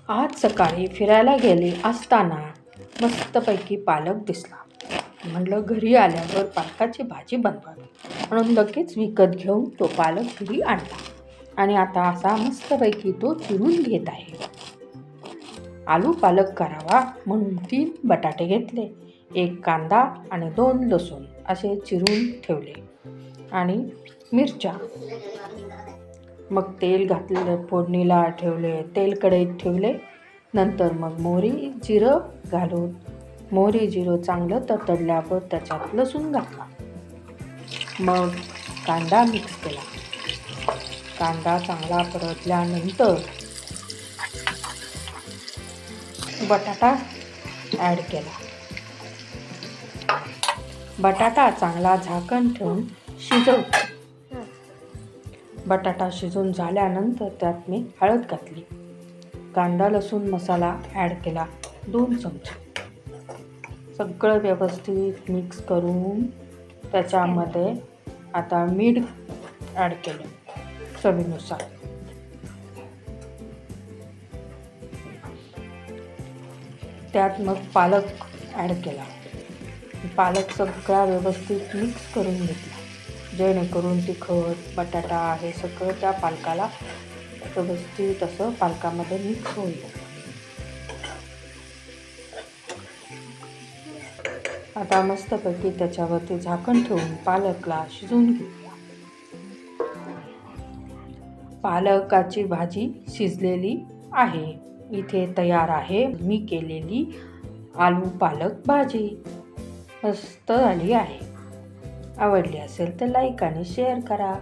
आज सकाळी फिरायला गेले असताना मस्तपैकी पालक दिसला. म्हणलं घरी आल्यावर पालकाची भाजी बनवावी म्हणून लगेच विकत घेऊन तो पालक घरी आणला आणि आता असा मस्तपैकी तो चिरून घेत आहे. आलू पालक करावा म्हणून 3 बटाटे घेतले, 1 कांदा आणि 2 लसूण असे चिरून ठेवले आणि मिरच्या. मग तेल घातले, फोडणीला ठेवले, तेल कढईत ठेवले. नंतर मग मोहरी जिरं घालून मोहरी जिरं चांगलं तडतडल्यावर त्याच्यात लसूण घातला. मग कांदा मिक्स केला. कांदा चांगला परतल्यानंतर बटाटा ॲड केला. बटाटा चांगला झाकण ठेवून शिजवला. बटाटा शिजून झाल्यानंतर त्यात मी हळद घातली. कांदा लसूण मसाला ॲड केला 2 चमचे. सगळं व्यवस्थित मिक्स करून त्याच्यामध्ये आता मीठ ॲड केलं चवीनुसार. त्यात मग पालक ॲड केला. पालक सगळा व्यवस्थित मिक्स करून घेतला जेणेकरून तिखट बटाटा हे सगळं त्या पालकाला व्यवस्थित असं पालकामध्ये मिक्स होईल. आता मस्तपैकी त्याच्यावरती झाकण ठेवून पालकला शिजवून घेतला. पालकाची भाजी शिजलेली आहे. इथे तयार आहे मी केलेली आलू पालक भाजी. मस्त झाली आहे. आवडली असेल तर लाईक आणि शेअर करा.